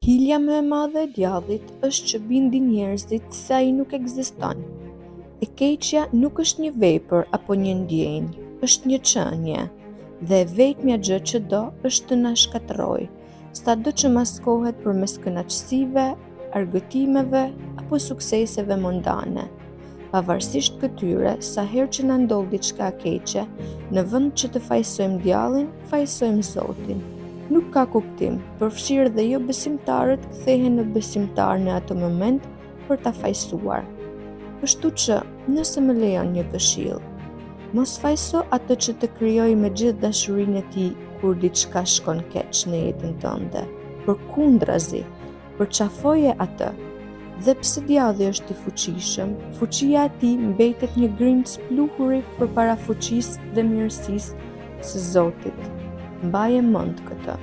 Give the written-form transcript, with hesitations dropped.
Hilja më e madhe e djallit është që bindi njerëzit se ai nuk ekziston. E keqja nuk është një vepër apo një ndjenjë, është një qenie, dhe e vetmja gjë që do është të na shkatërrojë, sado që maskohet përmes kënaqësive, argëtimeve apo sukseseve mondane. Pavarësisht këtyre, sa herë që na ndodh diçka keqe, në vend që të fajsojmë djallin, fajsojmë Zotin. Nuk ka kuptim, përfshirë dhe jo besimtarët kthehen në besimtar në atë moment për ta fajsuar. Kështu që, nëse më lejon një këshill, mos fajso atë që të krijoi me gjithë dashurinë e tij kur diçka shkon keq në jetën tënde. Përkundrazi, përçafoje atë. Dhe pse djalli është i fuqishëm, fuqia e tij mbetet një grimc pluhuri përpara fuqisë dhe mirësisë së Zotit. Mbaje mend këtë.